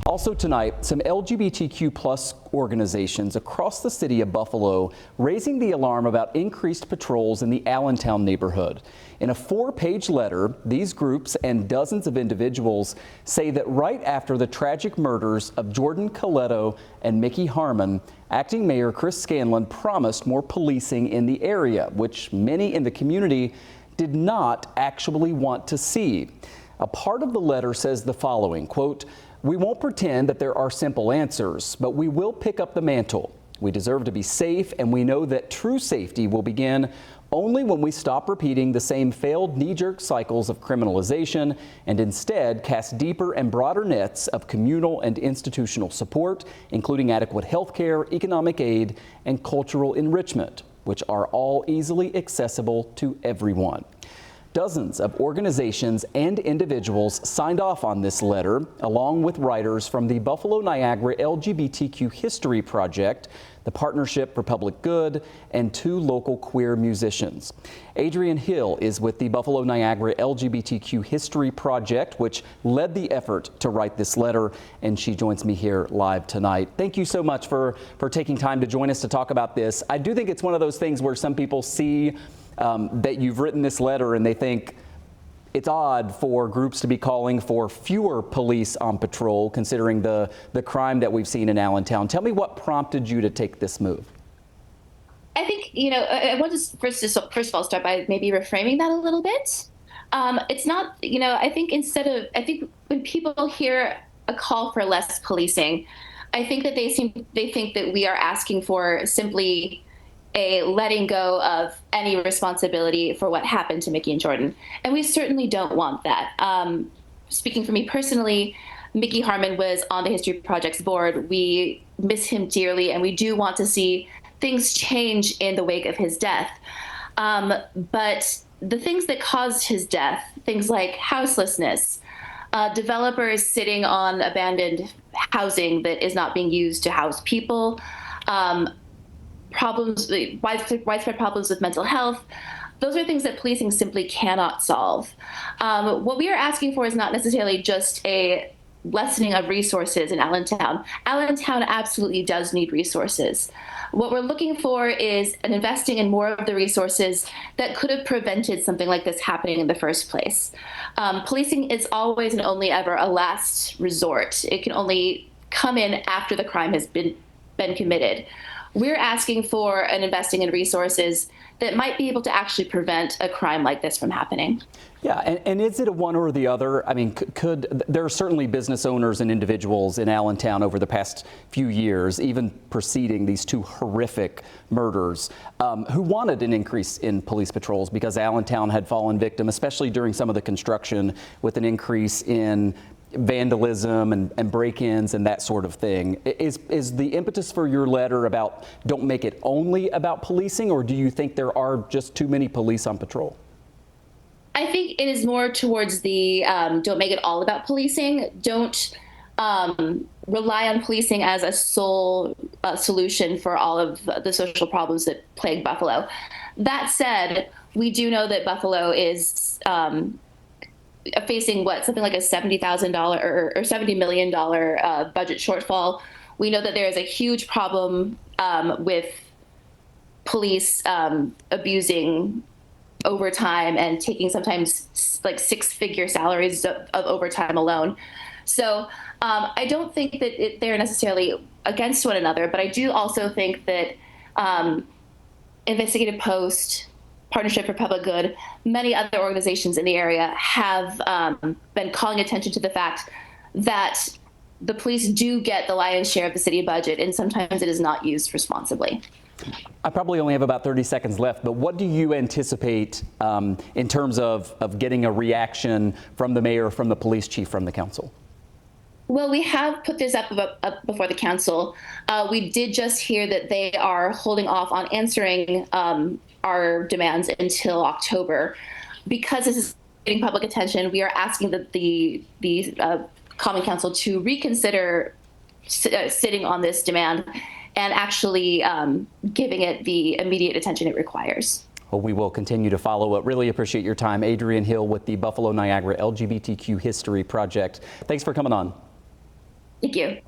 Also tonight, some LGBTQ plus organizations across the city of Buffalo raising the alarm about increased patrols in the Allentown neighborhood. In a 4-page letter, these groups and dozens of individuals say that right after the tragic murders of Jordan Coletto and Mickey Harmon, Acting Mayor Chris Scanlon promised more policing in the area, which many in the community did not actually want to see. A part of the letter says the following, quote, "We won't pretend that there are simple answers, but we will pick up the mantle. We deserve to be safe, and we know that true safety will begin only when we stop repeating the same failed knee-jerk cycles of criminalization and instead cast deeper and broader nets of communal and institutional support, including adequate health care, economic aid, and cultural enrichment, which are all easily accessible to everyone." Dozens of organizations and individuals signed off on this letter, along with writers from the Buffalo Niagara LGBTQ History Project, the Partnership for Public Good, and 2 local queer musicians. Adrienne Hill is with the Buffalo Niagara LGBTQ History Project, which led the effort to write this letter, and she joins me here live tonight. Thank you so much for taking time to join us to talk about this. I do think it's one of those things where some people see that you've written this letter and they think it's odd for groups to be calling for fewer police on patrol, considering the crime that we've seen in Allentown. Tell me what prompted you to take this move. I think, I want to first of all start by maybe reframing that a little bit. It's not, I think when people hear a call for less policing, I think that they think that we are asking for simply a letting go of any responsibility for what happened to Mickey and Jordan. And we certainly don't want that. Speaking for me personally, Mickey Harmon was on the History Project's board. We miss him dearly, and we do want to see things change in the wake of his death. But the things that caused his death, things like houselessness, developers sitting on abandoned housing that is not being used to house people, widespread problems with mental health. Those are things that policing simply cannot solve. What we are asking for is not necessarily just a lessening of resources in Allentown. Allentown absolutely does need resources. What we're looking for is an investing in more of the resources that could have prevented something like this happening in the first place. Policing is always and only ever a last resort. It can only come in after the crime has been committed. We're asking for an investing in resources that might be able to actually prevent a crime like this from happening. Yeah, and is it a one or the other? I mean, there are certainly business owners and individuals in Allentown over the past few years, even preceding these 2 horrific murders, who wanted an increase in police patrols because Allentown had fallen victim, especially during some of the construction, with an increase in vandalism and break-ins and that sort of thing. Is the impetus for your letter about don't make it only about policing, or do you think there are just too many police on patrol? I think it is more towards the don't make it all about policing. Don't rely on policing as a sole solution for all of the social problems that plague Buffalo. That said, we do know that Buffalo is facing something like a $70,000 or $70 million budget shortfall. We know that there is a huge problem with police abusing overtime and taking sometimes like 6-figure salaries of overtime alone. So I don't think that they're necessarily against one another, but I do also think that Investigative Post, Partnership for Public Good, many other organizations in the area have been calling attention to the fact that the police do get the lion's share of the city budget, and sometimes it is not used responsibly. I probably only have about 30 seconds left, but what do you anticipate in terms of getting a reaction from the mayor, from the police chief, from the council? Well, we have put this up before the council. We did just hear that they are holding off on answering our demands until October. Because this is getting public attention, we are asking the Common Council to reconsider sitting on this demand and actually giving it the immediate attention it requires. Well, we will continue to follow up. Really appreciate your time. Adrienne Hill with the Buffalo Niagara LGBTQ History Project. Thanks for coming on. Thank you.